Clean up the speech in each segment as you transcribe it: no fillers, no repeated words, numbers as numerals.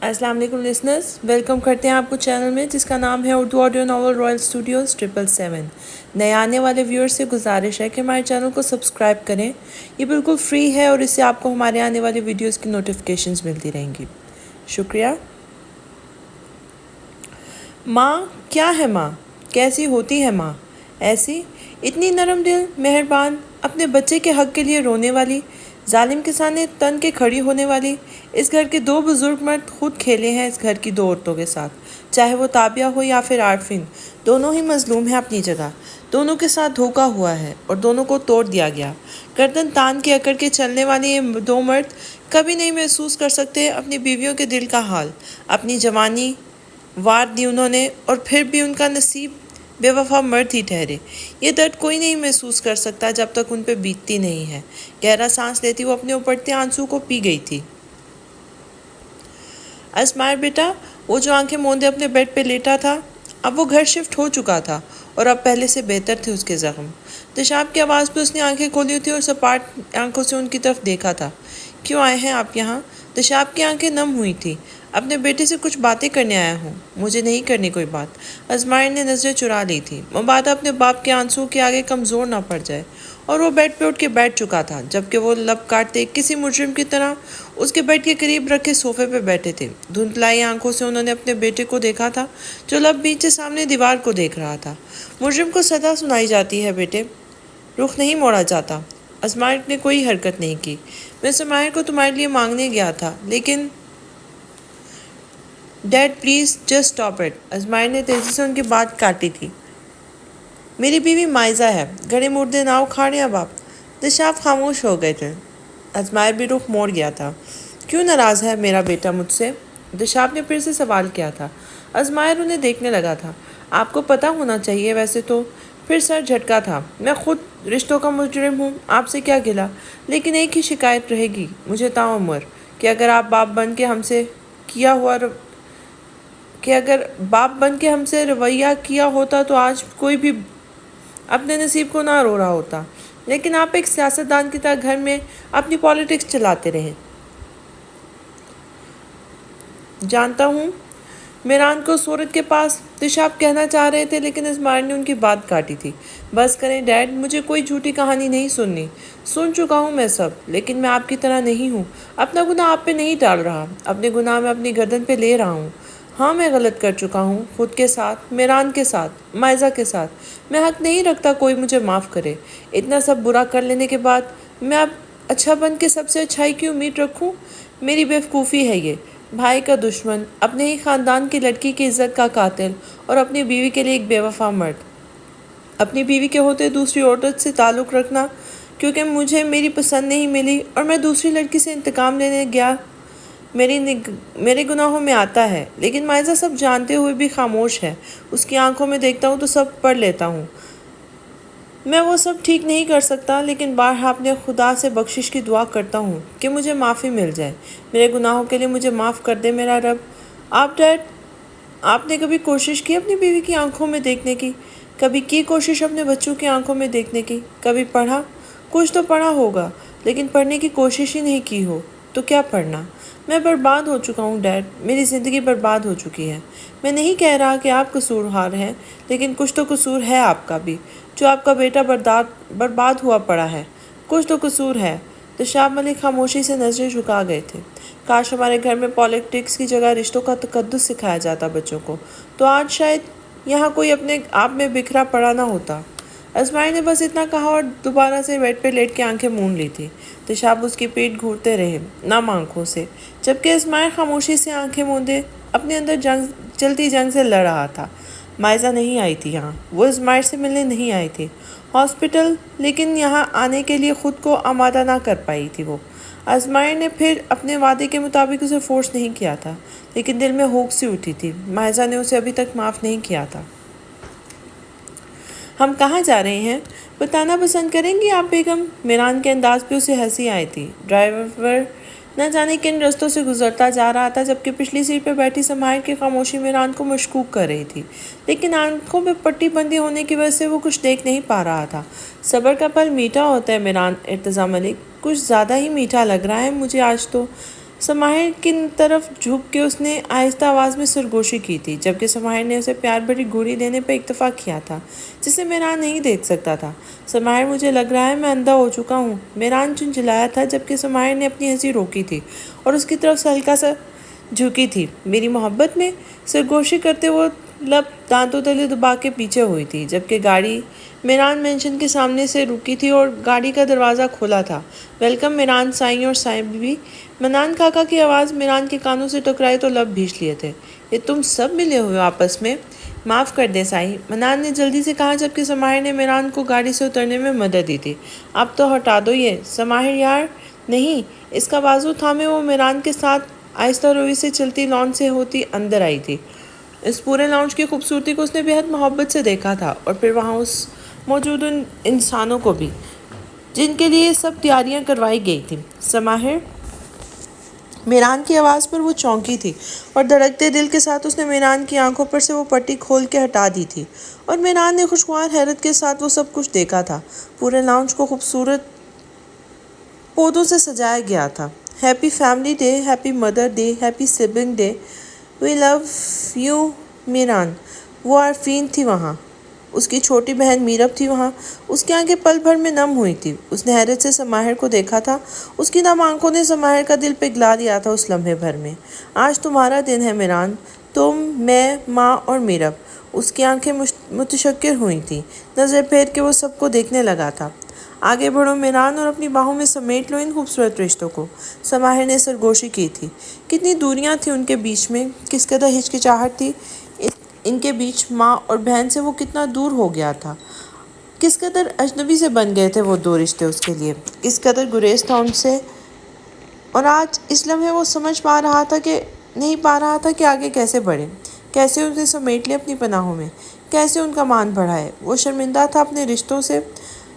السلام علیکم listeners, welcome کرتے ہیں آپ کو چینل میں جس کا نام ہے Urdu audio novel Royal studios 777۔ نئے آنے والے ویورز سے گزارش ہے کہ ہمارے چینل کو سبسکرائب کریں۔ یہ بالکل فری ہے اور اس سے آپ کو ہمارے آنے والی ویڈیوز کی نوٹیفیکیشنز ملتی رہیں گی۔ شکریہ۔ ماں کیا ہے؟ ماں کیسی ہوتی ہے؟ ماں ایسی، اتنی نرم دل، مہربان، اپنے بچے کے حق کے لیے رونے والی، ظالم کے سامنے تن کے کھڑی ہونے والی۔ اس گھر کے 2 بزرگ مرد خود کھیلے ہیں اس گھر کی 2 عورتوں کے ساتھ، چاہے وہ تابیہ ہو یا پھر عارفین، دونوں ہی مظلوم ہیں اپنی جگہ۔ دونوں کے ساتھ دھوکا ہوا ہے اور دونوں کو توڑ دیا گیا۔ گردن تان کے اکڑ کے چلنے والے یہ 2 مرد کبھی نہیں محسوس کر سکتے اپنی بیویوں کے دل کا حال۔ اپنی جوانی وار دی انہوں نے، اور پھر بھی ان کا نصیب بے وفا مرد ہی ٹھہرے۔ یہ درد کوئی نہیں محسوس کر سکتا جب تک ان پہ بیتتی نہیں ہے۔ گہرا سانس لیتی وہ اپنے اپڑتے آنسو کو پی گئی تھی۔ اسماعیل بیٹا، وہ جو آنکھیں موندے اپنے بیڈ پہ لیٹا تھا، اب وہ گھر شفٹ ہو چکا تھا اور اب پہلے سے بہتر تھے اس کے زخم۔ پیشاب کی آواز پہ اس نے آنکھیں کھولی تھی اور سپاٹ آنکھوں سے ان کی طرف دیکھا تھا۔ کیوں آئے ہیں آپ یہاں؟ پیشاب کی آنکھیں نم ہوئی تھی۔ اپنے بیٹے سے کچھ باتیں کرنے آیا ہوں۔ مجھے نہیں کرنی کوئی بات۔ اسماعیل نے نظریں چرا لی تھی، مبادا اپنے باپ کے آنسو کے آگے کمزور نہ پڑ جائے، اور وہ بیڈ پہ اٹھ کے بیٹھ چکا تھا جبکہ وہ لب کاٹتے کسی مجرم کی طرح اس کے بیڈ کے قریب رکھے صوفے پہ بیٹھے تھے۔ دھندلائی آنکھوں سے انہوں نے اپنے بیٹے کو دیکھا تھا جو لب بیچے سامنے دیوار کو دیکھ رہا تھا۔ مجرم کو سزا سنائی جاتی ہے بیٹے، رخ نہیں موڑا جاتا۔ اسماعیل نے کوئی حرکت نہیں کی۔ میں اسماعیل کو تمہارے لیے مانگنے گیا تھا لیکن dad please just stop it. Ismail نے تیزی سے ان کی بات کاٹی تھی۔ میری بیوی مائزہ ہے، گھڑے مردے نہ اکھاڑیں اب آپ۔ دشاف خاموش ہو گئے تھے۔ اسماعیل بھی رخ موڑ گیا تھا۔ کیوں ناراض ہے میرا بیٹا مجھ سے؟ دشاف نے پھر سے سوال کیا تھا۔ اسماعیل انہیں دیکھنے لگا تھا۔ آپ کو پتہ ہونا چاہیے ویسے تو۔ پھر سر جھٹکا تھا۔ میں خود رشتوں کا مجرم ہوں، آپ سے کیا گلا؟ لیکن ایک ہی شکایت رہے گی مجھے تاعمر کہ اگر باپ بن کے ہم سے رویہ کیا ہوتا تو آج کوئی بھی اپنے نصیب کو نہ رو رہا ہوتا۔ لیکن آپ ایک سیاستدان کی طرح گھر میں اپنی پالیٹکس چلاتے رہے۔ جانتا ہوں میران کو صورت کے پاس، دشاف کہنا چاہ رہے تھے لیکن اسماعیل نے ان کی بات کاٹی تھی۔ بس کریں ڈیڈ، مجھے کوئی جھوٹی کہانی نہیں سننی۔ سن چکا ہوں میں سب، لیکن میں آپ کی طرح نہیں ہوں۔ اپنا گناہ آپ پہ نہیں ڈال رہا، اپنے گناہ میں اپنی گردن پہ لے رہا ہوں۔ ہاں میں غلط کر چکا ہوں، خود کے ساتھ، میران کے ساتھ، مائزہ کے ساتھ۔ میں حق نہیں رکھتا کوئی مجھے معاف کرے۔ اتنا سب برا کر لینے کے بعد میں اب اچھا بن کے سب سے اچھائی کی امید رکھوں؟ میری بیوقوفی ہے یہ۔ بھائی کا دشمن، اپنے ہی خاندان کی لڑکی کی عزت کا قاتل، اور اپنی بیوی کے لیے ایک بے وفا مرد۔ اپنی بیوی کے ہوتے دوسری عورت سے تعلق رکھنا کیونکہ مجھے میری پسند نہیں ملی اور میں دوسری لڑکی سے انتقام لینے گیا، میرے گناہوں میں آتا ہے۔ لیکن مائزہ سب جانتے ہوئے بھی خاموش ہے۔ اس کی آنکھوں میں دیکھتا ہوں تو سب پڑھ لیتا ہوں۔ میں وہ سب ٹھیک نہیں کر سکتا، لیکن بارہا اپنے خدا سے بخشش کی دعا کرتا ہوں کہ مجھے معافی مل جائے۔ میرے گناہوں کے لیے مجھے معاف کر دے میرا رب۔ ڈیڈ، آپ نے کبھی کوشش کی اپنی بیوی کی آنکھوں میں دیکھنے کی؟ کبھی کی کوشش اپنے بچوں کی آنکھوں میں دیکھنے کی؟ کبھی پڑھا؟ کچھ تو پڑھا ہوگا، لیکن پڑھنے کی کوشش ہی نہیں کی ہو تو کیا پڑھنا؟ میں برباد ہو چکا ہوں ڈیڈ، میری زندگی برباد ہو چکی ہے۔ میں نہیں کہہ رہا کہ آپ قصوروار ہیں، لیکن کچھ تو قصور ہے آپ کا بھی، جو آپ کا بیٹا برباد ہوا پڑا ہے۔ کچھ تو قصور ہے۔ دشاف ملک خاموشی سے نظریں جھکا گئے تھے۔ کاش ہمارے گھر میں پالیٹکس کی جگہ رشتوں کا تقدس سکھایا جاتا بچوں کو، تو آج شاید یہاں کوئی اپنے آپ میں بکھرا پڑا نہ ہوتا۔ اسماعیل نے بس اتنا کہا اور دوبارہ سے بیڈ پہ لیٹ کے آنکھیں مون لی تھی۔ دشاف اس کی پیٹ گھورتے رہے، نم آنکھوں سے، جبکہ اسماعیل خاموشی سے آنکھیں موندے اپنے اندر چلتی جنگ سے لڑ رہا تھا۔ مائزہ نہیں آئی تھی یہاں، وہ اسماعیل سے ملنے نہیں آئی تھی ہاسپٹل، لیکن یہاں آنے کے لیے خود کو آمادہ نہ کر پائی تھی وہ۔ اسماعیل نے پھر اپنے وعدے کے مطابق اسے فورس نہیں کیا تھا، لیکن دل میں ہوک سی اٹھی تھی۔ مائزہ نے اسے ابھی تک معاف نہیں کیا تھا۔ ہم کہاں جا رہے ہیں؟ بتانا پسند کریں گی آپ بیگم؟ میران کے انداز پہ اسے ہنسی آئی تھی۔ ڈرائیور نہ جانے کن رستوں سے گزرتا جا رہا تھا، جبکہ پچھلی سیٹ پہ بیٹھی اسماعیل کی خاموشی میران کو مشکوک کر رہی تھی، لیکن آنکھوں پہ پٹی بندی ہونے کی وجہ سے وہ کچھ دیکھ نہیں پا رہا تھا۔ صبر کا پھل میٹھا ہوتا ہے میران ارتضیٰ ملک، کچھ زیادہ ہی میٹھا لگ رہا ہے مجھے آج تو۔ سماہر کی طرف جھک کے اس نے آہستہ آواز میں سرگوشی کی تھی، جبکہ سماہر نے اسے پیار بھری گھوری دینے پر اکتفا کیا تھا جسے میران نہیں دیکھ سکتا تھا۔ سماہر، مجھے لگ رہا ہے میں اندھا ہو چکا ہوں، میران چنچلایا تھا، جبکہ سماہر نے اپنی ہنسی روکی تھی اور اس کی طرف سے ہلکا سا جھکی تھی۔ میری محبت میں سرگوشی کرتے وہ لب دانتوں تلے دبا کے پیچھے ہوئی تھی، جبکہ گاڑی میران مینشن کے سامنے سے رکی تھی اور گاڑی کا دروازہ کھلا تھا۔ ویلکم میران سائیں اور سائیں بیوی۔ منان کاکا کی آواز میران کے کانوں سے ٹکرائی تو لب بھیج لیے تھے۔ یہ تم سب ملے ہوئے ہو آپس میں؟ معاف کر دیں سائیں، منان نے جلدی سے کہا، جبکہ سماہر نے میران کو گاڑی سے اترنے میں مدد دی تھی۔ اب تو ہٹا دو یہ، سماہر یار۔ نہیں، اس کا بازو تھامے وہ میران کے ساتھ آہستہ روی سے چلتی لان سے ہوتی اندر آئی تھی۔ اس پورے لاؤنج کی خوبصورتی کو اس نے بہت محبت سے دیکھا تھا، اور پھر وہاں موجود ان انسانوں کو بھی جن کے لیے یہ سب تیاریاں کروائی گئی تھیں۔ سماہر، میران کی آواز پر وہ چونکی تھی، اور دھڑکتے دل کے ساتھ اس نے میران کی آنکھوں پر سے وہ پٹی کھول کے ہٹا دی تھی، اور میران نے خوشگوار حیرت کے ساتھ وہ سب کچھ دیکھا تھا۔ پورے لاؤنج کو خوبصورت پودوں سے سجایا گیا تھا۔ Happy family day, happy mother day, happy sibling day, we love you Meeran. وہ عارفین تھی وہاں، اس کی چھوٹی بہن میرب تھی وہاں۔ اس کی آنکھیں پل بھر میں نم ہوئی تھی، اس نے حیرت سے سماہر کو دیکھا تھا۔ اس کی نم آنکھوں نے سماہر کا دل پگھلا دیا تھا اس لمحے بھر میں۔ آج تمہارا دن ہے میران، تم، میں، ماں اور میرب۔ اس کی آنکھیں متشکر ہوئی تھیں، نظر پھیر کے وہ سب کو دیکھنے لگا تھا۔ آگے بڑھو میران اور اپنی باہوں میں سمیٹ لو ان خوبصورت رشتوں کو، سماہر نے سرگوشی کی تھی۔ کتنی دوریاں تھیں ان کے بیچ میں، کس قدر ہچکچاہٹ تھی ان کے بیچ، ماں اور بہن سے وہ کتنا دور ہو گیا تھا، کس قدر اجنبی سے بن گئے تھے وہ دو رشتے اس کے لیے، کس قدر گریز تھا ان سے۔ اور آج اس لمحے وہ سمجھ نہیں پا رہا تھا کہ آگے کیسے بڑھے، کیسے انہیں سمیٹ لے اپنی پناہوں میں، کیسے ان کا مان بڑھائے۔ وہ شرمندہ تھا اپنے رشتوں سے،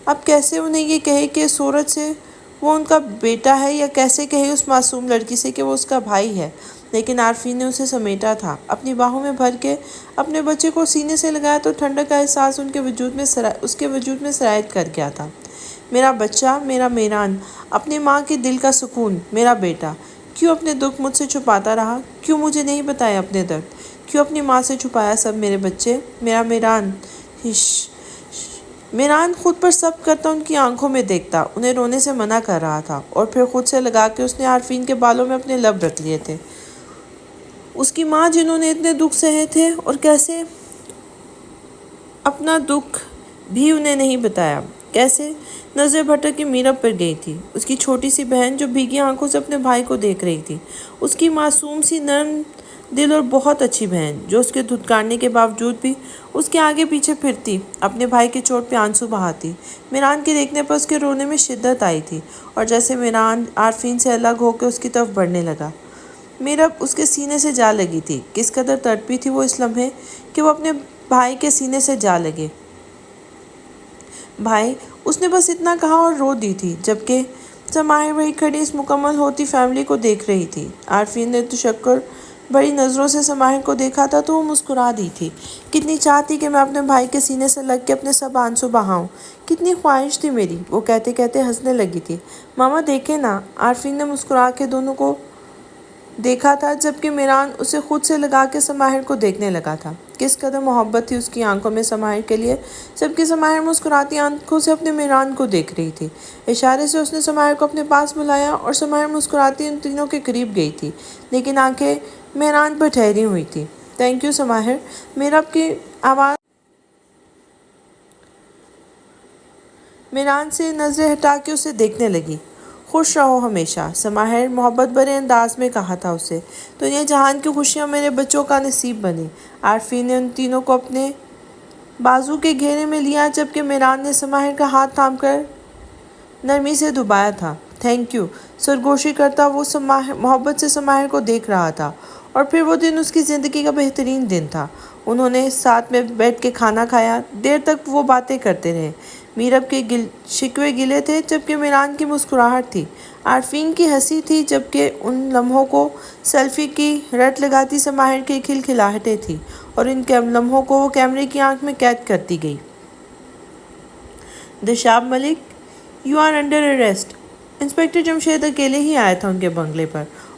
اب کیسے انہیں یہ کہے کہ سورج سے وہ ان کا بیٹا ہے، یا کیسے کہے اس معصوم لڑکی سے کہ وہ اس کا بھائی ہے۔ لیکن عارفین نے اسے سمیٹا تھا، اپنی باہوں میں بھر کے اپنے بچے کو سینے سے لگایا تو ٹھنڈک کا احساس اس کے وجود میں سرایت کر گیا تھا۔ میرا بچہ، میرا میران، اپنی ماں کے دل کا سکون، میرا بیٹا، کیوں اپنے دکھ مجھ سے چھپاتا رہا، کیوں مجھے نہیں بتایا اپنے درد، کیوں اپنی ماں سے چھپایا سب میرے بچے، میرا میران۔ میران خود پر صبر کرتا ان کی آنکھوں میں دیکھتا، انہیں رونے سے منع کر رہا تھا، اور پھر خود سے لگا کے اس نے عارفین کے بالوں میں اپنے لب رکھ لیے تھے۔ اس کی ماں جنہوں نے اتنے دکھ سہے تھے، اور کیسے اپنا دکھ بھی انہیں نہیں بتایا، کیسے نظر بھٹک کے میرب پر گئی تھی، اس کی چھوٹی سی بہن جو بھیگی آنکھوں سے اپنے بھائی کو دیکھ رہی تھی، اس کی معصوم سی نرم دل اور بہت اچھی بہن جو اس کے دھتکارنے کے باوجود بھی اس کے آگے پیچھے پھرتی، اپنے بھائی کی چوٹ پہ آنسو بہاتی۔ میران کے دیکھنے پر اس کے رونے میں شدت آئی تھی، اور جیسے میران عارفین سے الگ ہو کے اس کی طرف بڑھنے لگا، میرب اس کے سینے سے جا لگی تھی۔ کس قدر تڑپی تھی وہ اس لمحے کہ وہ اپنے بھائی کے سینے سے جا لگے۔ بھائی، اس نے بس اتنا کہا اور رو دی تھی، جبکہ سماہر وہی کھڑی اس مکمل ہوتی فیملی کو دیکھ رہی تھی۔ عارفین نے تشکر بڑی نظروں سے سماہر کو دیکھا تھا تو وہ مسکرا دی تھی۔ کتنی چاہتی کہ میں اپنے بھائی کے سینے سے لگ کے اپنے سب آنسو بہاؤں، کتنی خواہش تھی میری، وہ کہتے کہتے ہنسنے لگی تھی۔ ماما دیکھیں نا، عارفین نے مسکرا کے دونوں کو دیکھا تھا، جبکہ میران اسے خود سے لگا کے سماہر کو دیکھنے لگا تھا۔ کس قدر محبت تھی اس کی آنکھوں میں سماہر کے لیے، جبکہ سماہر مسکراتی آنکھوں سے اپنے میران کو دیکھ رہی تھی۔ اشارے سے اس نے سماہر کو اپنے پاس بلایا، اور سماہر مسکراتی ان تینوں کے قریب گئی تھی، لیکن آنکھیں میران پر ٹھہری ہوئی تھی۔ تھینک یو سماہر، میرب کی آواز میران سے نظریں ہٹا کے اسے دیکھنے لگی۔ خوش رہو ہمیشہ، سماہر محبت بھرے انداز میں کہا تھا اسے، دنیا جہان کی خوشیاں میرے بچوں کا نصیب بنی۔ عارفین نے ان تینوں کو اپنے بازو کے گھیرے میں لیا، جبکہ میران نے سماہر کا ہاتھ تھام کر نرمی سے دبایا تھا۔ تھینک یو، سرگوشی کرتا وہ محبت سے سماہر کو دیکھ رہا تھا، اور پھر وہ دن اس کی زندگی کا بہترین دن تھا۔ انہوں نے ساتھ میں بیٹھ کے کھانا کھایا، دیر تک وہ باتیں کرتے رہے۔ میرب کے شکوے گلے تھے، جبکہ میران کی مسکراہٹ تھی۔ عارفین کی ہنسی تھی، جبکہ ان لمحوں کو سیلفی کی رٹ لگاتی سماہر کی کھلکھلاہٹیں تھیں، اور ان لمحوں کو وہ کیمرے کی آنکھ میں قید کرتی گئی۔ دشاب Malik, you are under arrest. Inspector Jamshed اکیلے ہی آیا تھا ان کے بنگلے پر،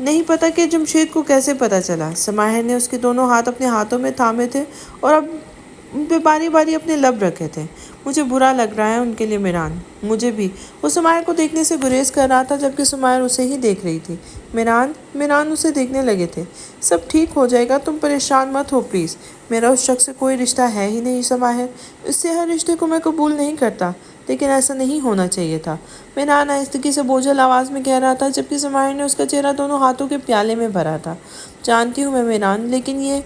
نہیں پتا کہ جمشید کو کیسے پتا چلا۔ سماہر نے اس کے دونوں ہاتھ اپنے ہاتھوں میں تھامے تھے اور اب ان پہ باری باری اپنے لب رکھے تھے۔ مجھے برا لگ رہا ہے ان کے لیے میران، مجھے بھی۔ وہ سماہر کو دیکھنے سے گریز کر رہا تھا جبکہ سماہر اسے ہی دیکھ رہی تھی۔ میران اسے دیکھنے لگے تھے۔ سب ٹھیک ہو جائے گا، تم پریشان مت ہو پلیز۔ میرا اس شخص سے کوئی رشتہ ہے ہی نہیں سماہر، اس سے ہر رشتے کو میں قبول نہیں کرتا، لیکن ایسا نہیں ہونا چاہیے تھا۔ میران آہستگی سے بوجھل آواز میں کہہ رہا تھا جبکہ سماہر نے اس کا چہرہ دونوں ہاتھوں کے پیالے میں بھرا تھا۔ جانتی ہوں میں میران، لیکن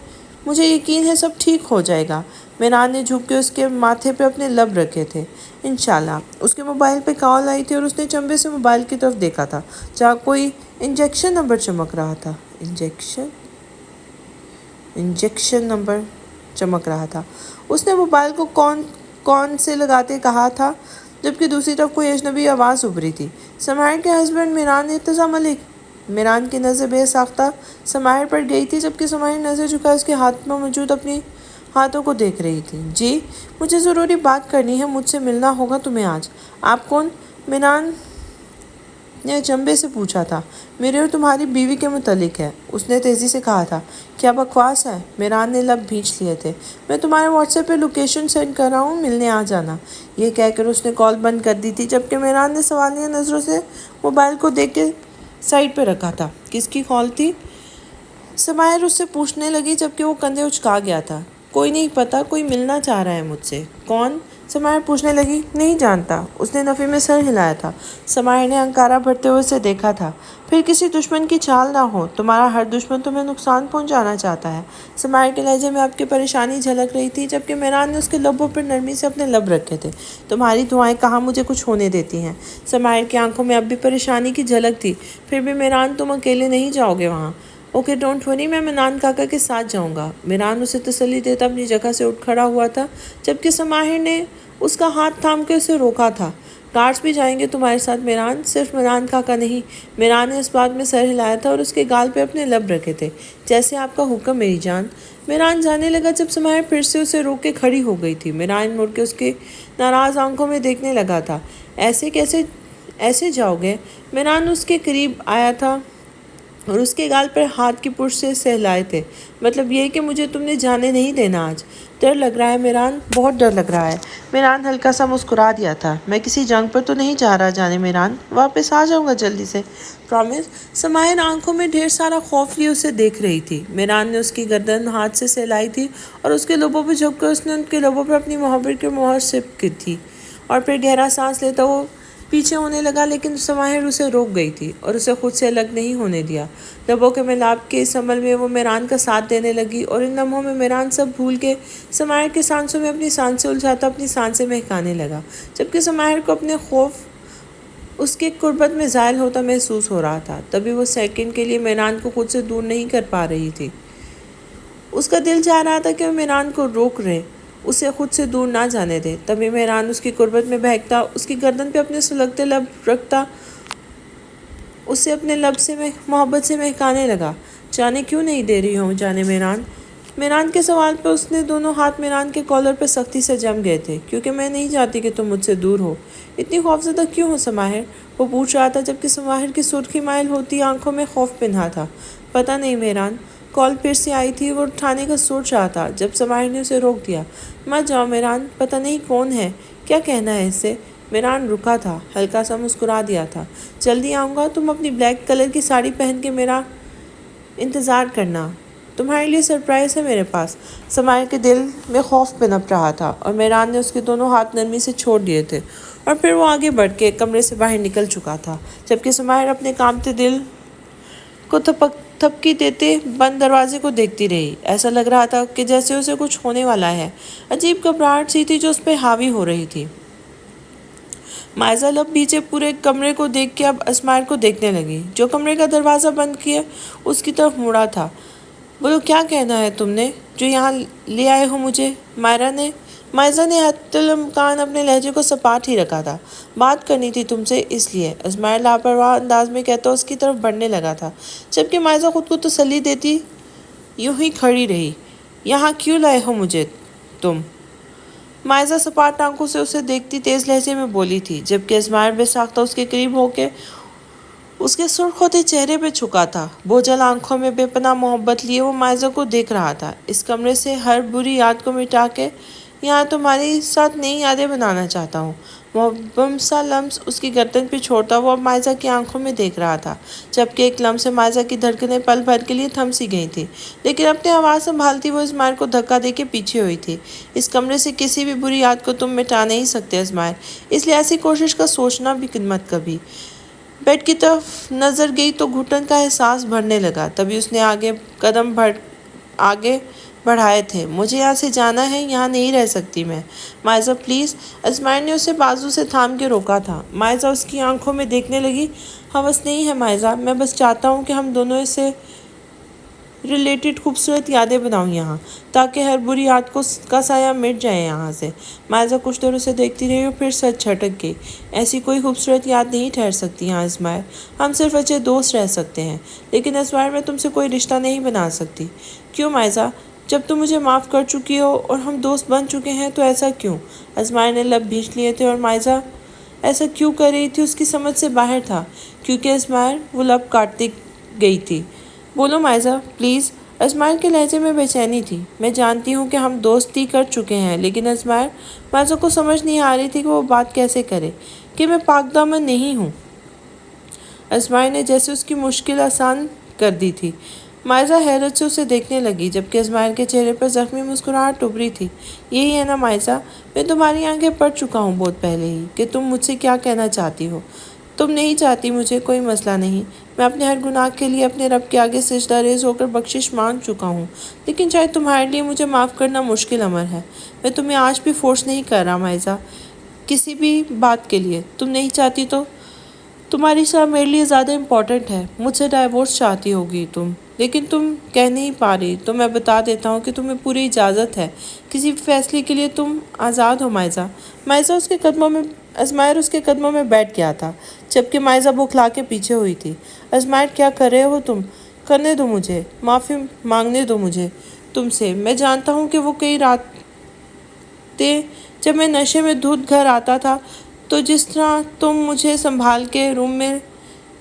مجھے یقین ہے سب ٹھیک ہو جائے گا۔ میران نے جھک کے اس کے ماتھے پہ اپنے لب رکھے تھے۔ انشاءاللہ۔ اس کے موبائل پہ کال آئی تھی اور اس نے چمبے سے موبائل کی طرف دیکھا تھا جہاں کوئی انجیکشن نمبر چمک رہا تھا۔ انجیکشن نمبر چمک رہا تھا۔ اس نے موبائل کو کون سے لگاتے کہا تھا جبکہ دوسری طرف کوئی اجنبی آواز ابھری تھی۔ سماہر کے ہسبینڈ میران ارتضیٰ ملک۔ میران کی نظر بے ساختہ سماہر پر گئی تھی جبکہ سماہر نظر جھکا اس کے ہاتھ میں موجود اپنی ہاتھوں کو دیکھ رہی تھی۔ جی، مجھے ضروری بات کرنی ہے، مجھ سے ملنا ہوگا تمہیں آج۔ آپ کون؟ میران نے چمبے سے پوچھا تھا۔ میرے اور تمہاری بیوی کے متعلق ہے، اس نے تیزی سے کہا تھا۔ کیا بکواس ہے؟ میران نے لب بھینچ لیے تھے۔ میں تمہارے واٹس ایپ پہ لوکیشن سینڈ کر رہا ہوں، ملنے آ جانا۔ یہ کہہ کر اس نے کال بند کر دی تھی جبکہ میران نے سوالیہ نظروں سے موبائل کو دیکھ کے سائڈ پہ رکھا تھا۔ کس کی کال تھی؟ سماہر اس سے پوچھنے لگی جبکہ وہ کندھے اچکا گیا تھا۔ کوئی نہیں پتا، کوئی ملنا چاہ رہا ہے مجھ سے۔ کون؟ سماہر پوچھنے لگی۔ نہیں جانتا، اس نے نفی میں سر ہلایا تھا۔ سماہر نے انکارہ بھرتے ہوئے اسے دیکھا تھا۔ پھر کسی دشمن کی چال نہ ہو، تمہارا ہر دشمن تمہیں نقصان پہنچانا چاہتا ہے۔ سماہر کے لہجے میں اب کی پریشانی جھلک رہی تھی جبکہ میران نے اس کے لبوں پر نرمی سے اپنے لب رکھے تھے۔ تمہاری دعائیں کہاں مجھے کچھ ہونے دیتی ہیں۔ سماہر کی آنکھوں میں اب بھی پریشانی کی جھلک تھی۔ پھر بھی میران، تم اکیلے نہیں جاؤ گے وہاں۔ اوکے ڈونٹ وری، میں منان کاکا کے ساتھ جاؤں گا۔ میران اسے تسلی دیتا اپنی جگہ سے اٹھ کھڑا ہوا تھا جبکہ سماہر نے اس کا ہاتھ تھام کے اسے روکا تھا۔ گارڈز بھی جائیں گے تمہارے ساتھ میران، صرف منان کاکا نہیں۔ میران نے اس بات میں سر ہلایا تھا اور اس کے گال پہ اپنے لب رکھے تھے۔ جیسے آپ کا حکم میری جان۔ میران جانے لگا جب سماہر پھر سے اسے روک کے کھڑی ہو گئی تھی۔ میران مڑ کے اس کے ناراض آنکھوں میں دیکھنے لگا تھا۔ ایسے جاؤ گے؟ میران اس کے قریب آیا تھا اور اس کے گال پر ہاتھ کی پشت سے سہلائے تھے۔ مطلب یہ کہ مجھے تم نے جانے نہیں دینا آج؟ ڈر لگ رہا ہے میران، بہت ڈر لگ رہا ہے۔ میران ہلکا سا مسکرا دیا تھا۔ میں کسی جنگ پر تو نہیں جا رہا جانے میران، واپس آ جاؤں گا جلدی سے، پرامس۔ سماہر آنکھوں میں ڈھیر سارا خوف لیے اسے دیکھ رہی تھی۔ میران نے اس کی گردن ہاتھ سے سہلائی تھی اور اس کے لبوں پہ جھک کر اس نے ان کے لبوں پر اپنی محبت کی مہر سپر کی تھی اور پھر گہرا سانس لیتا وہ پیچھے ہونے لگا، لیکن سماہر اسے روک گئی تھی اور اسے خود سے الگ نہیں ہونے دیا۔ لبوں کے ملاپ کے اس عمل میں وہ میران کا ساتھ دینے لگی اور ان لمحوں میں میران سب بھول کے سماہر کے سانسوں میں اپنی سانسیں الجھاتا اپنی سانسیں مہکانے لگا جبکہ سماہر کو اپنے خوف اس کے قربت میں زائل ہوتا محسوس ہو رہا تھا۔ تبھی وہ سیکنڈ کے لیے میران کو خود سے دور نہیں کر پا رہی تھی۔ اس کا دل چاہ رہا تھا کہ وہ میران کو روک رہے، اسے خود سے دور نہ جانے دے۔ تبھی میران اس کی قربت میں بہکتا، اس کی گردن پہ اپنے سلگتے لب رکھتا، اسے اپنے لب سے محبت سے مہکانے لگا۔ جانے کیوں نہیں دے رہی ہوں جانے میران؟ میران کے سوال پہ اس نے دونوں ہاتھ میران کے کالر پہ سختی سے جم گئے تھے۔ کیونکہ میں نہیں چاہتی کہ تم مجھ سے دور ہو۔ اتنی خوفزدہ کیوں ہو سماہر؟ وہ پوچھ رہا تھا جبکہ سماہر کی سرخی مائل ہوتی آنکھوں میں خوف پنہا تھا۔ پتہ نہیں میران۔ کال پھر سے آئی تھی، وہ اٹھانے کا سوچ رہا تھا جب سماہر نے اسے روک دیا۔ مت جاؤ میران، پتہ نہیں کون ہے، کیا کہنا ہے اس سے؟ میران رکا تھا، ہلکا سا مسکرا دیا تھا۔ جلدی آؤں گا، تم اپنی بلیک کلر کی ساڑی پہن کے میرا انتظار کرنا، تمہارے لیے سرپرائز ہے میرے پاس۔ سماہر کے دل میں خوف پنپ رہا تھا اور میران نے اس کے دونوں ہاتھ نرمی سے چھوڑ دیے تھے اور پھر وہ آگے بڑھ کے کمرے سے باہر نکل چکا تھا جبکہ سماہر اپنے کانپتے دل کو تھپکی دیتے بند دروازے کو دیکھتی رہی۔ ایسا لگ رہا تھا کہ جیسے اسے کچھ ہونے والا ہے۔ عجیب گھبراہٹ سی تھی جو اس پہ حاوی ہو رہی تھی۔ مائزہ لب بھیجے پورے کمرے کو دیکھ کے اب اسماعیل کو دیکھنے لگی جو کمرے کا دروازہ بند کیے اس کی طرف مڑا تھا۔ بولو، کیا کہنا ہے تم نے جو یہاں لے آئے ہو مجھے؟ مائزہ نے حتی الامکان اپنے لہجے کو سپاٹ ہی رکھا تھا۔ بات کرنی تھی تم سے، اس لیے، اسماعیل لاپرواہ انداز میں کہتا اس کی طرف بڑھنے لگا تھا جبکہ مائزہ خود کو تسلی دیتی یوں ہی کھڑی رہی۔ یہاں کیوں لائے ہو مجھے تم؟ مائزہ سپاٹ آنکھوں سے اسے دیکھتی تیز لہجے میں بولی تھی جبکہ اسماعیل بے ساختہ اس کے قریب ہو کے اس کے سرخ ہوتے چہرے پہ چھکا تھا، بوجھل آنکھوں میں بے پناہ محبت لیے وہ مائزہ کو دیکھ رہا تھا۔ اس کمرے سے ہر بری یاد کو مٹا کے یہاں تمہارے ساتھ نئی یادیں بنانا چاہتا ہوں۔ محبم سا لمس اس کی گردن پہ چھوڑتا وہ اب مائزہ کی آنکھوں میں دیکھ رہا تھا، جبکہ ایک لمس سے مائزہ کی دھڑکنیں پل بھر کے لیے تھم سی گئی تھی، لیکن اپنی آواز سنبھالتی وہ اسماعیل کو دھکا دے کے پیچھے ہوئی تھی۔ اس کمرے سے کسی بھی بری یاد کو تم مٹا نہیں سکتے اسماعیل، اس لیے ایسی کوشش کا سوچنا بھی مت کبھی۔ بیڈ کی طرف نظر گئی تو گھٹن کا احساس بڑھنے لگا، تبھی اس نے قدم آگے بڑھائے تھے۔ مجھے یہاں سے جانا ہے، یہاں نہیں رہ سکتی میں۔ مائزہ پلیز۔ اسماعیل نے اسے بازو سے تھام کے روکا تھا۔ مائزہ اس کی آنکھوں میں دیکھنے لگی۔ ہوس نہیں ہے مائزہ، میں بس چاہتا ہوں کہ ہم دونوں سے ریلیٹڈ خوبصورت یادیں بناؤں یہاں، تاکہ ہر بری یاد کا سایہ مٹ جائے یہاں سے۔ مائزہ کچھ دیر اسے دیکھتی رہی اور پھر سر جھٹک گئی۔ ایسی کوئی خوبصورت یاد نہیں ٹھہر سکتی یہاں اسماعیل، ہم صرف اچھے دوست رہ سکتے ہیں، لیکن اسماعیل میں تم سے کوئی رشتہ نہیں بنا سکتی۔ کیوں مائزہ؟ جب تم مجھے معاف کر چکی ہو اور ہم دوست بن چکے ہیں تو ایسا کیوں؟ اسماعیل نے لب بھینچ لیے تھے اور مائزہ ایسا کیوں کر رہی تھی اس کی سمجھ سے باہر تھا۔ کیونکہ اسماعیل، وہ لب کاٹتی گئی تھی۔ بولو مائزہ پلیز۔ اسماعیل کے لہجے میں بے چینی تھی۔ میں جانتی ہوں کہ ہم دوستی کر چکے ہیں، لیکن اسماعیل، مائزہ کو سمجھ نہیں آ رہی تھی کہ وہ بات کیسے کرے، کہ میں پاک دامن نہیں ہوں۔ اسماعیل نے جیسے اس کی مشکل آسان کر دی تھی۔ مائزہ حیرت سے اسے دیکھنے لگی، جبکہ اسماعیل کے چہرے پر زخمی مسکراہٹ ابھری تھی۔ یہی ہے نا مائزہ، میں تمہاری آنکھیں پڑھ چکا ہوں بہت پہلے ہی، کہ تم مجھ سے کیا کہنا چاہتی ہو۔ تم نہیں چاہتی مجھے، کوئی مسئلہ نہیں، میں اپنے ہر گناہ کے لیے اپنے رب کے آگے سجدہ ریز ہو کر بخشش مانگ چکا ہوں، لیکن شاید تمہارے لیے مجھے معاف کرنا مشکل امر ہے۔ میں تمہیں آج بھی فورس نہیں کر رہا مائزہ، کسی بھی بات کے لیے۔ تم نہیں چاہتی تو تمہاری شاہ میرے لیے زیادہ امپورٹنٹ ہے۔ مجھ سے ڈائیورس چاہتی ہوگی تم، لیکن تم کہہ نہیں پا رہی، تو میں بتا دیتا ہوں کہ تمہیں پوری اجازت ہے، کسی بھی فیصلے کے لیے تم آزاد ہو مائزہ۔ اسماعیل اس کے قدموں میں بیٹھ گیا تھا، جبکہ مائزہ بکھلا کے پیچھے ہوئی تھی۔ اسماعیل، کیا کر رہے ہو تم؟ کرنے دو مجھے، معافی مانگنے دو مجھے تم سے۔ میں جانتا ہوں کہ وہ کئی راتیں جب میں نشے میں دھت گھر آتا تھا تو جس طرح تم مجھے سنبھال کے روم میں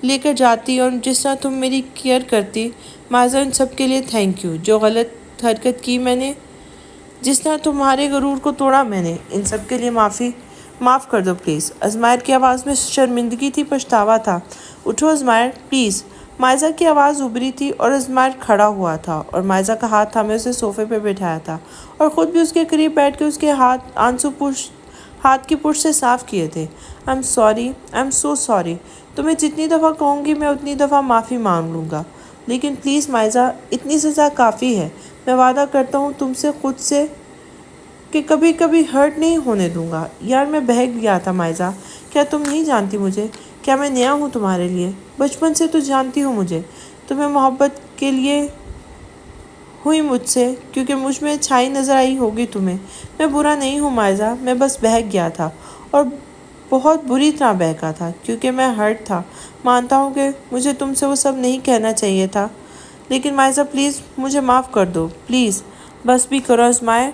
لے کر جاتی اور جس طرح تم میری کیئر کرتی، مائزہ ان سب کے لیے تھینک یو۔ جو غلط حرکت کی میں نے، جس طرح تمہارے غرور کو توڑا میں نے، ان سب کے لیے معاف کر دو پلیز۔ اسماعیل کی آواز میں شرمندگی تھی، پچھتاوا تھا۔ اٹھو اسماعیل پلیز۔ مائزہ کی آواز ابھری تھی اور اسماعیل کھڑا ہوا تھا اور مائزہ کا ہاتھ تھامے اسے صوفے پہ بٹھایا تھا اور خود بھی اس کے قریب بیٹھ کے اس کے ہاتھ کی پشت سے صاف کیے تھے۔ I am so sorry. تمہیں جتنی دفعہ کہوں گی میں اتنی دفعہ معافی مانگ لوں گا، لیکن پلیز مائزہ، اتنی سزا کافی ہے۔ میں وعدہ کرتا ہوں تم سے خود سے کہ کبھی ہرٹ نہیں ہونے دوں گا۔ یار میں بہک گیا تھا مائزہ، کیا تم نہیں جانتی مجھے؟ کیا میں نیا ہوں تمہارے لیے؟ بچپن سے تو جانتی ہو مجھے، تمہیں محبت کے لیے ہوئی مجھ سے، کیونکہ مجھ میں چھائی نظر آئی ہوگی تمہیں۔ میں برا نہیں ہوں مائزہ، میں بس بہک گیا تھا اور بہت بری طرح بہکا تھا، کیونکہ میں ہرٹ تھا۔ مانتا ہوں کہ مجھے تم سے وہ سب نہیں کہنا چاہیے تھا، لیکن مائزہ پلیز مجھے معاف کر دو پلیز۔ بس بھی کرو اسماعیل۔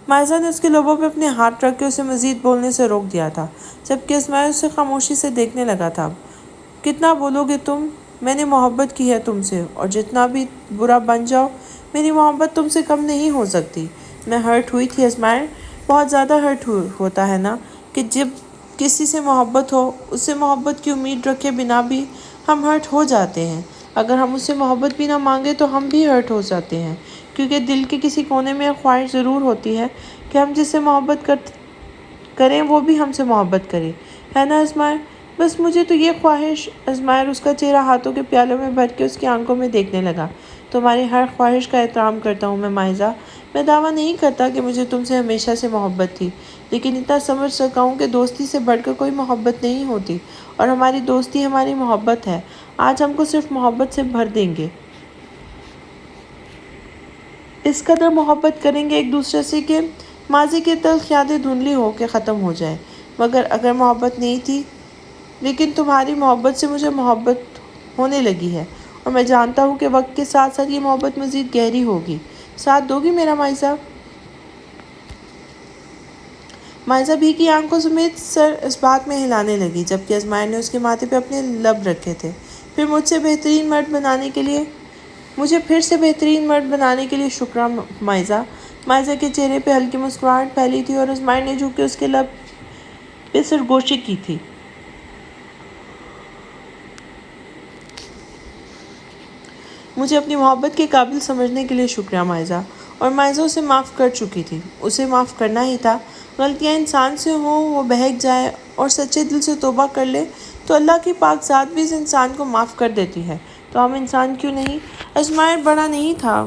مائزہ نے اس کے لبوں پہ اپنے ہاتھ رکھ کے اسے مزید بولنے سے روک دیا تھا، جبکہ اسماعیل اسے خاموشی سے دیکھنے لگا تھا۔ کتنا بولو گے تم؟ میں نے محبت کی ہے تم سے، اور جتنا بھی برا بن جاؤ، میری محبت تم سے کم نہیں ہو سکتی۔ میں ہرٹ ہوئی تھی اسماعیل، بہت زیادہ ہرٹ ہوتا ہے نا، کہ جب کسی سے محبت ہو، اس سے محبت کی امید رکھے بنا بھی ہم ہرٹ ہو جاتے ہیں۔ اگر ہم اس سے محبت بھی نہ مانگے تو ہم بھی ہرٹ ہو جاتے ہیں، کیونکہ دل کے کسی کونے میں ایک خواہش ضرور ہوتی ہے کہ ہم جس سے محبت کریں وہ بھی ہم سے محبت کرے، ہے نا اسماعیل؟ بس مجھے تو یہ خواہش۔ اسماعیل اس کا چہرہ ہاتھوں کے پیالوں میں بھر کے اس کی آنکھوں میں دیکھنے لگا۔ تمہاری ہر خواہش کا احترام کرتا ہوں میں مائزہ۔ میں دعویٰ نہیں کرتا کہ مجھے تم سے ہمیشہ سے محبت تھی، لیکن اتنا سمجھ سکا ہوں کہ دوستی سے بڑھ کر کوئی محبت نہیں ہوتی، اور ہماری دوستی ہماری محبت ہے۔ آج ہم کو صرف محبت سے بھر دیں گے، اس قدر محبت کریں گے ایک دوسرے سے کہ ماضی کی تلخ یادیں دھندلی ہو کے ختم ہو جائیں۔ مگر اگر محبت نہیں تھی، لیکن تمہاری محبت سے مجھے محبت ہونے لگی ہے، اور میں جانتا ہوں کہ وقت کے ساتھ ساتھ یہ محبت مزید گہری ہوگی۔ ساتھ دو گی میرا مائزہ؟ مائزہ بھیگی آنکھوں سمیت سر اس بات میں ہلانے لگی، جبکہ اسماعیل نے اس کے ماتھے پہ اپنے لب رکھے تھے۔ پھر مجھے پھر سے بہترین مرد بنانے کے لیے شکریہ مائزہ۔ مائزہ کے چہرے پہ ہلکی مسکراہٹ پھیلی تھی اور اسماعیل نے جھک کے اس کے لب پہ سرگوشی کی تھی۔ مجھے اپنی محبت کے قابل سمجھنے کے لیے شکریہ مائزہ۔ اور مائزہ اسے معاف کر چکی تھی، اسے معاف کرنا ہی تھا۔ غلطیاں انسان سے ہوں، وہ بہک جائے اور سچے دل سے توبہ کر لے تو اللہ کی پاک ذات بھی اس انسان کو معاف کر دیتی ہے، تو ہم انسان کیوں نہیں؟ اسماعیل بڑا نہیں تھا،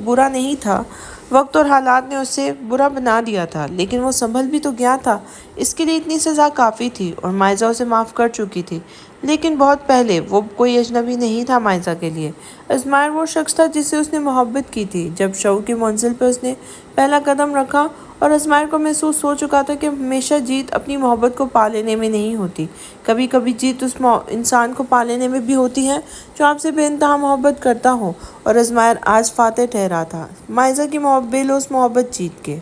برا نہیں تھا، وقت اور حالات نے اسے برا بنا دیا تھا، لیکن وہ سنبھل بھی تو گیا تھا۔ اس کے لیے اتنی سزا کافی تھی اور مائزہ اسے معاف کر چکی تھی، لیکن بہت پہلے۔ وہ کوئی اجنبی نہیں تھا مائزہ کے لیے۔ اسماعیل وہ شخص تھا جس سے اس نے محبت کی تھی۔ جب شعور کی منزل پہ اس نے پہلا قدم رکھا اور اسماعیل کو محسوس ہو چکا تھا کہ ہمیشہ جیت اپنی محبت کو پا لینے میں نہیں ہوتی، کبھی کبھی جیت اس انسان کو پا لینے میں بھی ہوتی ہے جو آپ سے بے انتہا محبت کرتا ہو، اور اسماعیل آج فاتح ٹھہرا تھا مائزہ کی بے لوث محبت جیت کے۔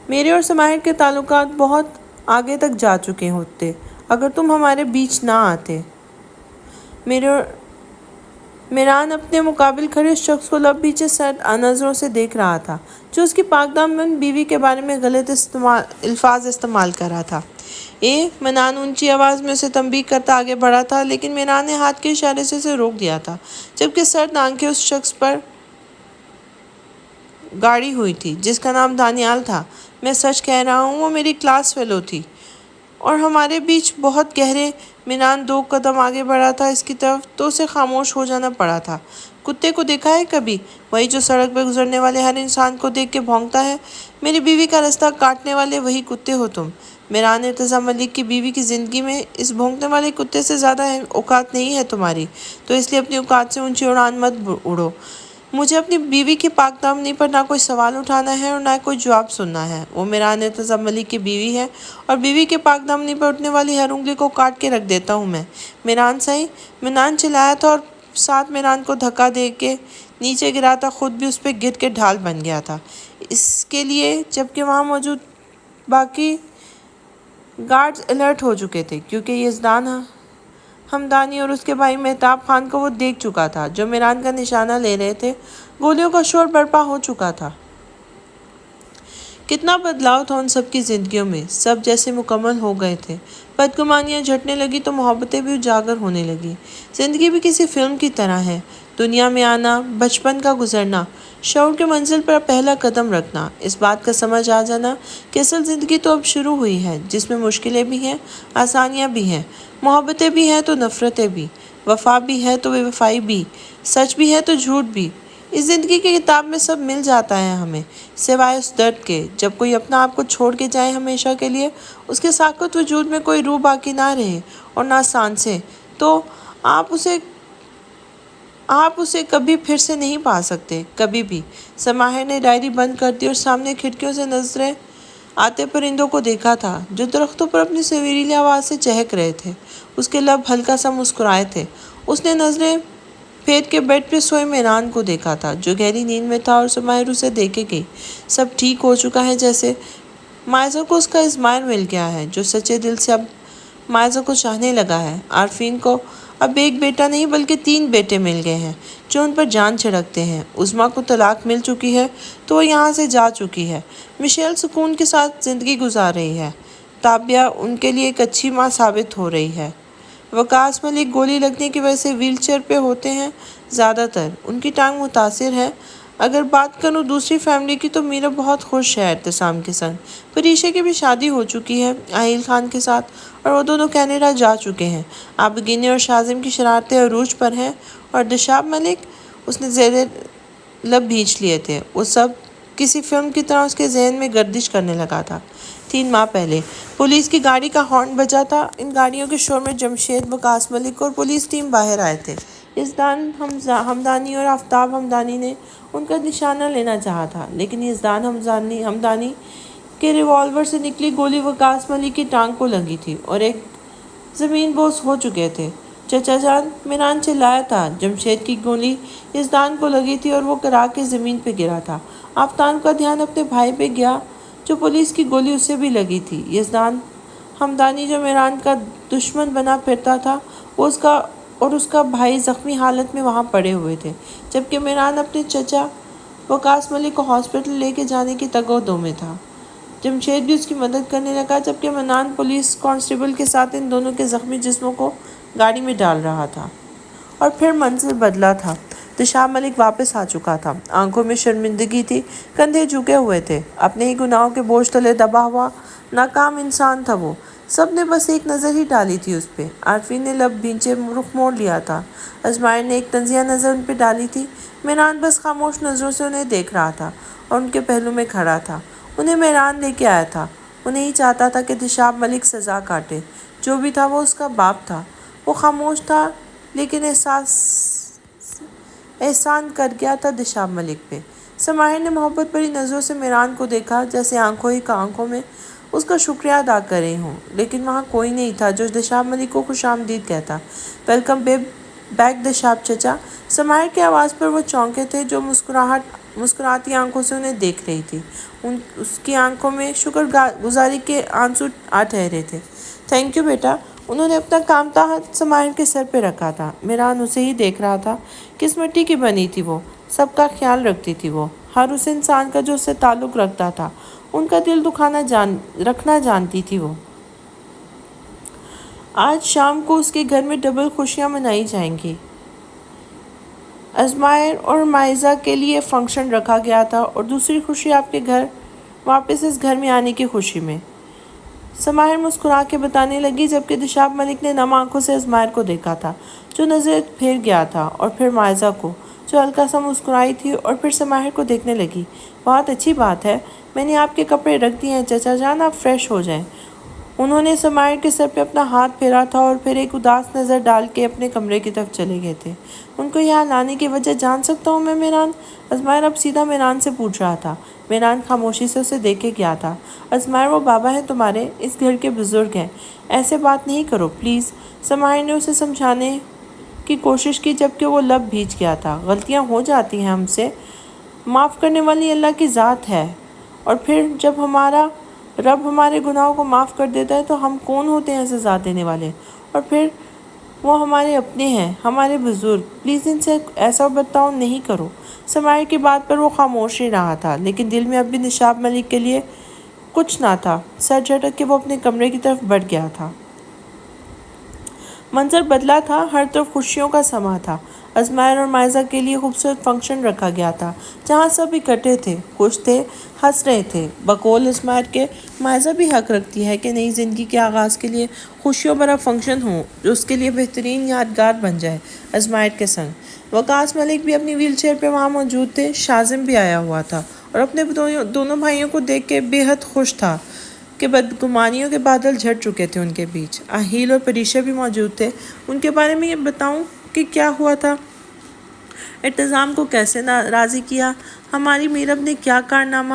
میرے اور اسماعیل کے تعلقات بہت آگے تک جا چکے ہوتے اگر تم ہمارے بیچ نہ آتے۔ میران اپنے مقابل کھڑے اس شخص کو لب پیچھے سرد نظروں سے دیکھ رہا تھا جو اس کی پاکدامن بیوی کے بارے میں غلط الفاظ استعمال کر رہا تھا۔ منان اونچی آواز میں اسے تنبیہ کرتا آگے بڑھا تھا، لیکن میران نے ہاتھ کے اشارے سے اسے روک دیا تھا، جبکہ سرد آنکھیں اس شخص پر گاڑی ہوئی تھی جس کا نام دانیال تھا۔ میں سچ کہہ رہا ہوں، وہ میری کلاس فیلو تھی اور ہمارے بیچ بہت گہرے۔ میران 2 قدم آگے بڑھا تھا اس کی طرف تو اسے خاموش ہو جانا پڑا تھا۔ کتے کو دیکھا ہے کبھی؟ وہی جو سڑک پہ گزرنے والے ہر انسان کو دیکھ کے بھونکتا ہے۔ میری بیوی کا راستہ کاٹنے والے وہی کتے ہو تم۔ میران ارتضیٰ ملک کی بیوی کی زندگی میں اس بھونکنے والے کتے سے زیادہ اوقات نہیں ہے تمہاری، تو اس لیے اپنی اوقات سے اونچی اڑان مت اڑو۔ مجھے اپنی بیوی کی پاکدامنی پر نہ کوئی سوال اٹھانا ہے اور نہ کوئی جواب سننا ہے۔ وہ میران ارتضیٰ ملک کی بیوی ہے اور بیوی کی پاکدامنی پر اٹھنے والی ہر انگلی کو کاٹ کے رکھ دیتا ہوں میں۔ میران صحیح؟ میران چلایا تھا اور ساتھ میران کو دھکا دے کے نیچے گرا تھا، خود بھی اس پہ گر کے ڈھال بن گیا تھا اس کے لیے، جبکہ وہاں موجود باقی گارڈز الرٹ ہو چکے تھے کیونکہ یزدان ہمدانی اور اس کے بھائی مہتاب خان کو وہ دیکھ چکا تھا جو میران کا نشانہ لے رہے تھے۔ گولیوں کا شور برپا ہو چکا تھا۔ کتنا بدلاؤ تھا ان سب کی زندگیوں میں، سب جیسے مکمل ہو گئے تھے۔ بدگمانیاں جھٹنے لگی تو محبتیں بھی اجاگر ہونے لگی۔ زندگی بھی کسی فلم کی طرح ہے، دنیا میں آنا، بچپن کا گزرنا، شعور کی منزل پر پہلا قدم رکھنا، اس بات کا سمجھ آ جانا کہ اصل زندگی تو اب شروع ہوئی ہے، جس میں مشکلیں بھی ہیں، آسانیاں بھی ہیں، محبتیں بھی ہیں تو نفرتیں بھی، وفا بھی ہے تو بے وفائی بھی، سچ بھی ہے تو جھوٹ بھی۔ اس زندگی کی کتاب میں سب مل جاتا ہے ہمیں، سوائے اس درد کے جب کوئی اپنا آپ کو چھوڑ کے جائے ہمیشہ کے لیے، اس کے ساکت وجود میں کوئی روح باقی نہ رہے اور نہ سانسیں، تو آپ اسے کبھی پھر سے نہیں پا سکتے، کبھی بھی۔ سماہر نے ڈائری بند کر دی اور سامنے کھڑکیوں سے نظریں آتے پرندوں کو دیکھا تھا جو درختوں پر اپنی سریلی آواز سے چہک رہے تھے۔ اس کے لب ہلکا سا مسکرائے تھے۔ اس نے نظریں پھیر کے بیڈ پہ سوئے میران کو دیکھا تھا جو گہری نیند میں تھا، اور سماہر اسے دیکھے گئی۔ سب ٹھیک ہو چکا ہے جیسے۔ مائزہ کو اس کا اسماعیل مل گیا ہے جو سچے دل سے اب مائزہ کو چاہنے لگا ہے۔ عارفین کو اب ایک بیٹا نہیں بلکہ 3 بیٹے مل گئے ہیں جو ان پر جان چھڑکتے ہیں۔ عظمیٰ کو طلاق مل چکی ہے تو وہ یہاں سے جا چکی ہے۔ مشیل سکون کے ساتھ زندگی گزار رہی ہے۔ تابیہ ان کے لیے ایک اچھی ماں ثابت ہو رہی ہے۔ وقاص ملک گولی لگنے کی وجہ سے ویل چیئر پہ ہوتے ہیں زیادہ تر، ان کی ٹانگ متاثر ہے۔ اگر بات کروں دوسری فیملی کی تو میرا بہت خوش ہے اعتصام کے سنگ۔ پریشا کی بھی شادی ہو چکی ہے عائل خان کے ساتھ اور وہ دونوں کینیڈا جا چکے ہیں۔ آبگینی اور شازم کی شرارتیں عروج پر ہیں، اور دشاب ملک، اس نے زیر لب بھینچ لیے تھے۔ وہ سب کسی فلم کی طرح اس کے ذہن میں گردش کرنے لگا تھا۔ 3 ماہ پہلے پولیس کی گاڑی کا ہارن بجا تھا۔ ان گاڑیوں کے شور میں جمشید، وقاص ملک اور پولیس ٹیم باہر آئے تھے۔ یزدان ہمدانی اور آفتاب ہمدانی نے ان کا نشانہ لینا چاہا تھا، لیکن یزدان ہمدانی کے ریوالور سے نکلی گولی وقاص ملک کی ٹانگ کو لگی تھی اور ایک زمین بوس ہو چکے تھے۔ چچا جان، میران چلایا تھا۔ جمشید کی گولی یزدان کو لگی تھی اور وہ کرا کے زمین پہ گرا تھا۔ آفتاب کا دھیان اپنے بھائی پہ گیا جو پولیس کی گولی اسے بھی لگی تھی۔ یزدان ہمدانی جو میران کا دشمن بنا پھرتا تھا وہ اس کا بھائی زخمی حالت میں وہاں پڑے ہوئے تھے، جبکہ میران اپنے چچا وقاص ملک کو ہاسپٹل لے کے جانے کی تگ و دو میں تھا۔ جمشید بھی اس کی مدد کرنے لگا، جبکہ منان پولیس کانسٹیبل کے ساتھ ان دونوں کے زخمی جسموں کو گاڑی میں ڈال رہا تھا۔ اور پھر منظر بدلا تھا۔ دشاب ملک واپس آ چکا تھا۔ آنکھوں میں شرمندگی تھی، کندھے جھکے ہوئے تھے، اپنے ہی گناہوں کے بوجھ تلے دبا ہوا ناکام انسان تھا وہ۔ سب نے بس ایک نظر ہی ڈالی تھی اس پہ۔ عارفین نے لب بھینچے رخ موڑ لیا تھا۔ ازمائر نے ایک طنزیہ نظر ان پہ ڈالی تھی۔ میران بس خاموش نظروں سے انہیں دیکھ رہا تھا اور ان کے پہلو میں کھڑا تھا۔ انہیں میران لے کے آیا تھا۔ انہیں ہی چاہتا تھا کہ دشاب ملک سزا کاٹے۔ جو بھی تھا وہ اس کا باپ تھا۔ وہ خاموش تھا لیکن احسان کر گیا تھا دشاب ملک پہ۔ سماہر نے محبت بھری نظروں سے میران کو دیکھا، جیسے آنکھوں ہی آنکھوں میں اس کا شکریہ ادا کر رہے ہوں، لیکن وہاں کوئی نہیں تھا جو دشاب ملک کو خوش آمدید کہتا۔ ویلکم بیک دشاب چچا۔ سماہر کی آواز پر وہ چونکے تھے جو مسکراتی آنکھوں سے انہیں دیکھ رہی تھی۔ اس کی آنکھوں میں شکر گزاری کے آنسو آ ٹھہرے تھے۔ تھینک یو بیٹا۔ انہوں نے اپنا کامتا ہاتھ سماہر کے سر پہ رکھا تھا۔ میران اسے ہی دیکھ رہا تھا۔ کس مٹی کی بنی تھی وہ، سب کا خیال رکھتی تھی وہ، ہر اس انسان کا جو اس سے تعلق رکھتا تھا، ان کا دل رکھنا جانتی تھی وہ۔ آج شام کو اس کے گھر میں ڈبل خوشیاں منائی جائیں گی۔ ازمائر اور مائزہ کے لیے فنکشن رکھا گیا تھا اور دوسری خوشی آپ کے گھر واپس اس گھر میں آنے کی خوشی میں۔ سماہر مسکرا کے بتانے لگی، جبکہ دشاب ملک نے نم آنکھوں سے ازمائر کو دیکھا تھا جو نظر پھیر گیا تھا، اور پھر مائزہ کو جو ہلکا سا مسکرائی تھی، اور پھر سماہر کو دیکھنے لگی۔ بہت اچھی بات ہے، میں نے آپ کے کپڑے رکھ دیے ہیں چچا جان، آپ فریش ہو جائیں۔ انہوں نے سماہر کے سر پہ اپنا ہاتھ پھیرا تھا اور پھر ایک اداس نظر ڈال کے اپنے کمرے کی طرف چلے گئے تھے۔ ان کو یہاں لانے کی وجہ جان سکتا ہوں میں میران؟ ازمائر اب سیدھا میران سے پوچھ رہا تھا۔ میران خاموشی سے اسے دیکھے گیا تھا۔ ازمائر وہ بابا ہیں تمہارے، اس گھر کے بزرگ ہیں، ایسے بات نہیں کرو پلیز۔ سماہر نے اسے سمجھانے کی کوشش کی، جبکہ وہ لب بھیج گیا تھا۔ غلطیاں ہو جاتی ہیں ہم سے، معاف کرنے والی اللہ کی ذات ہے، اور پھر جب ہمارا رب ہمارے گناہوں کو معاف کر دیتا ہے تو ہم کون ہوتے ہیں سزا دینے والے؟ اور پھر وہ ہمارے اپنے ہیں، ہمارے بزرگ، پلیز ان سے ایسا برتاؤ نہیں کرو۔ سماہر کی بات پر وہ خاموش ہی رہا تھا، لیکن دل میں اب بھی دشاب ملک کے لیے کچھ نہ تھا۔ سر جھٹک کے وہ اپنے کمرے کی طرف بڑھ گیا تھا۔ منظر بدلا تھا، ہر طرف خوشیوں کا سما تھا۔ ازمائر اور مائزہ کے لیے خوبصورت فنکشن رکھا گیا تھا، جہاں سب اکٹھے تھے، خوش تھے، ہنس رہے تھے۔ بقول ازمائر کے مائزہ بھی حق رکھتی ہے کہ نئی زندگی کے آغاز کے لیے خوشیوں بھرا فنکشن ہو جو اس کے لیے بہترین یادگار بن جائے۔ ازمائر کے سنگ وقاص ملک بھی اپنی ویل چیئر پہ وہاں موجود تھے۔ شازم بھی آیا ہوا تھا اور اپنے دونوں بھائیوں کو دیکھ کے بے حد خوش تھا کہ بدگمانیوں کے بادل جھڑ چکے تھے ان کے بیچ۔ آہیل اور پریشا بھی موجود تھے۔ ان کے بارے میں یہ بتاؤں کہ کیا ہوا تھا، ارتزام کو کیسے راضی کیا، ہماری میرب نے کیا کارنامہ،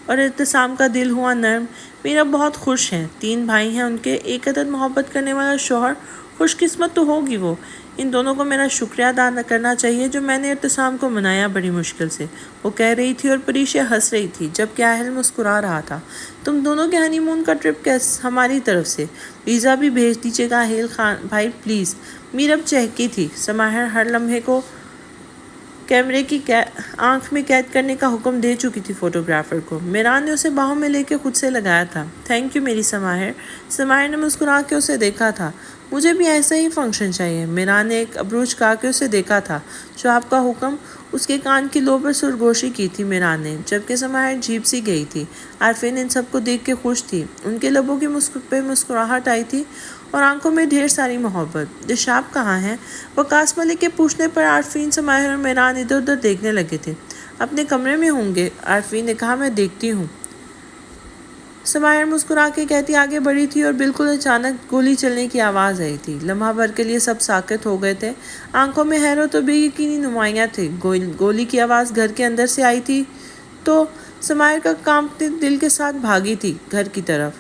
اور ارتزام کا دل ہوا نرم۔ میرب بہت خوش ہیں، 3 بھائی ہیں ان کے، ایک عدد محبت کرنے والا شوہر، خوش قسمت تو ہوگی وہ۔ ان دونوں کو میرا شکریہ ادا کرنا چاہیے جو میں نے ارتزام کو منایا بڑی مشکل سے، وہ کہہ رہی تھی، اور پریشا ہنس رہی تھی، جبکہ آہل مسکرا رہا تھا۔ تم دونوں کے ہنی مون کا ٹرپ ہماری طرف سے ویزا بھی بھیج دیجیے گا آہل خان بھائی پلیز۔ میرب چہکی تھی۔ سماہر ہر لمحے کو کیمرے کی آنکھ میں قید کرنے کا حکم دے چکی تھی فوٹوگرافر کو۔ میران نے اسے باہوں میں لے کے خود سے لگایا تھا۔ تھینک یو میری سماہر۔ سماہر نے مسکرا کے اسے دیکھا تھا۔ مجھے بھی ایسا ہی فنکشن چاہیے۔ میران نے ایک ابروچ کہا کے اسے دیکھا تھا۔ جو آپ کا حکم، اس کے کان کی لو پر سرگوشی کی تھی میران نے، جبکہ سماہر جھیپ سی گئی تھی۔ عارفین ان سب کو دیکھ کے خوش تھی، ان کے لبوں کی پہ مسکراہٹ آئی تھی اور آنکھوں میں ڈھیر ساری محبت۔ دشاب کہاں ہے؟ وقاص ملک کے پوچھنے پر عارفین، سماہر اور میران ادھر ادھر دیکھنے لگے تھے۔ اپنے کمرے میں ہوں گے، عارفین نے کہا، میں دیکھتی ہوں۔ سماہر مسکرا کے کہتی آگے بڑھی تھی اور بالکل اچانک گولی چلنے کی آواز آئی تھی۔ لمحہ بھر کے لیے سب ساکت ہو گئے تھے، آنکھوں میں حیرت و بے یقینی نمایاں تھی۔ گولی کی آواز گھر کے اندر سے آئی تھی تو سماہر کا کانپتے دل کے ساتھ بھاگی تھی گھر کی طرف۔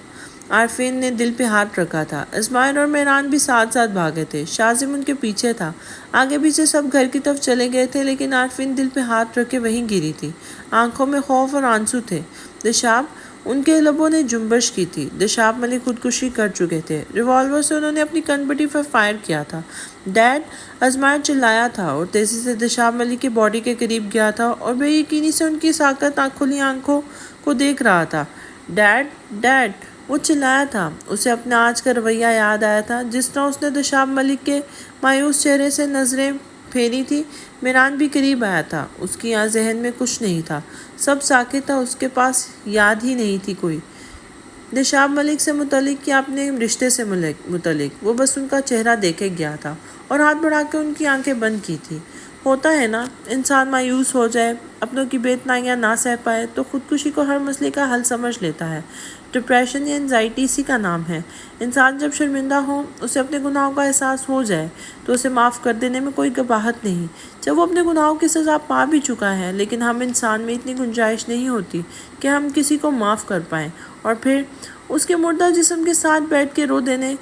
عارفین نے دل پہ ہاتھ رکھا تھا۔ ازمائر اور میران بھی ساتھ ساتھ بھاگے تھے، شازم ان کے پیچھے تھا۔ آگے پیچھے سب گھر کی طرف چلے گئے تھے، لیکن عارفین دل پہ ہاتھ رکھ کے وہیں گری تھی، آنکھوں میں خوف اور آنسو تھے۔ دشاب ان کے لبوں نے جنبش کی تھی۔ دشاب ملک خودکشی کر چکے تھے۔ ریوالور سے انہوں نے اپنی کن پٹی پر فائر کیا تھا۔ ڈیڈ! ازمائر چلایا تھا اور تیزی سے دشاب ملک کی باڈی کے قریب گیا تھا اور بے یقینی سے ان کی ساکت کھلی آنکھوں کو دیکھ رہا تھا۔ ڈیڈ! ڈیڈ! وہ چلایا تھا۔ اسے اپنے آج کا رویہ یاد آیا تھا، جس طرح اس نے دشاب ملک کے مایوس چہرے سے نظریں پھیری تھی۔ میران بھی قریب آیا تھا۔ اس کی یہاں ذہن میں کچھ نہیں تھا، سب ساکت تھا، اس کے پاس یاد ہی نہیں تھی کوئی دشاب ملک سے متعلق یا اپنے رشتے سے متعلق۔ وہ بس ان کا چہرہ دیکھے گیا تھا اور ہاتھ بڑھا کے ان کی آنکھیں بند کی تھی۔ ہوتا ہے نا، انسان مایوس ہو جائے، اپنوں کی بے اتنائیاں نہ سہ پائے تو خودکشی کو ہر مسئلے کا حل سمجھ لیتا ہے۔ ڈپریشن یا انزائٹی اسی کا نام ہے۔ انسان جب شرمندہ ہو، اسے اپنے گناہوں کا احساس ہو جائے تو اسے معاف کر دینے میں کوئی قباحت نہیں۔ جب وہ اپنے گناہوں کی سزا پا بھی چکا ہے، لیکن ہم انسان میں اتنی گنجائش نہیں ہوتی کہ ہم کسی کو معاف کر پائیں، اور پھر اس کے مردہ جسم کے ساتھ بیٹھ کے رو دینے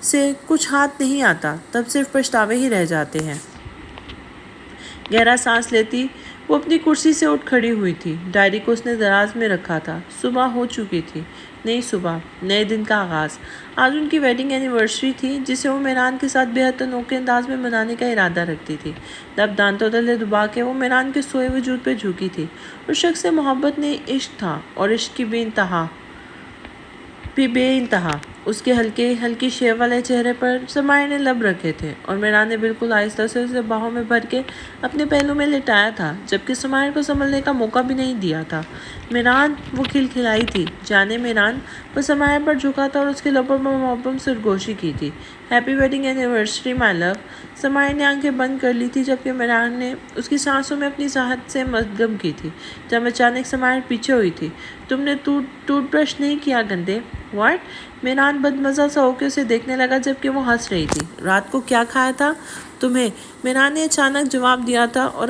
سے کچھ ہاتھ نہیں آتا، تب صرف پچھتاوے ہی رہ جاتے ہیں۔ گہرا سانس لیتی وہ اپنی کرسی سے اٹھ کھڑی ہوئی تھی۔ ڈائری کو اس نے دراز میں رکھا تھا۔ صبح ہو چکی تھی، نئی صبح، نئے دن کا آغاز۔ آج ان کی ویڈنگ اینیورسری تھی، جسے وہ میران کے ساتھ بے حد انوکھے انداز میں منانے کا ارادہ رکھتی تھی۔ لب دانتوں تلے دبا کے وہ میران کے سوئے وجود پہ جھکی تھی۔ اس شخص سے محبت نے عشق تھا، اور عشق کی بے انتہا۔ اس کے ہلکی شیو والے چہرے پر سمائر نے لب رکھے تھے، اور میران نے بالکل آہستہ سے اسے باہوں میں بھر کے اپنے پہلو میں لٹایا تھا، جبکہ سمائر کو سنبھلنے کا موقع بھی نہیں دیا تھا۔ میران! وہ کھلکھلائی تھی۔ جانے میران! وہ سمائر پر جھکا تھا اور اس کے لبوں پر محبت سرگوشی کی تھی۔ ہیپی ویڈنگ اینیورسری مائی لو! سمائر نے آنکھیں بند کر لی تھی، جبکہ میران نے اس کی سانسوں میں اپنی ساحت سے مدغم کی تھی۔ جب اچانک سمائر پیچھے ہوئی تھی۔ تم نے ٹوٹ برش نہیں کیا گندے! واٹ؟ میران بدمزہ سا ہو کے اسے دیکھنے لگا، جبکہ وہ ہنس رہی تھی۔ رات کو کیا کھایا تھا تمہیں؟ میران نے اچانک جواب دیا تھا، اور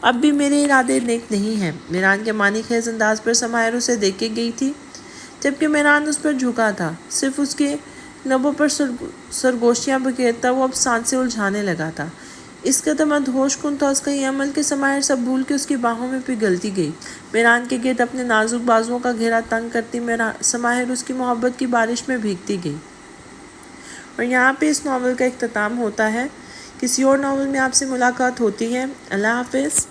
اب بھی میرے ارادے نیک نہیں ہیں۔ میران کے معنی خیز انداز پر سمائر اسے دیکھے گئی تھی، جبکہ میران اس پر جھکا تھا، صرف اس کے لبوں پر سرگوشیاں بکھیرتا وہ اب سانسیں الجھانے لگا تھا۔ اس قدر مدہوش کن تھا اس کا یہ عمل کہ سمائر سب بھول کے اس کی باہوں میں پگھلتی گئی، میران کے گرد اپنے نازک بازوؤں کا گھیرا تنگ کرتی سمائر اس کی محبت کی بارش میں بھیگتی گئی۔ اور یہاں پہ اس ناول کا اختتام ہوتا ہے۔ کسی اور ناول میں آپ سے ملاقات ہوتی ہے۔ اللہ حافظ۔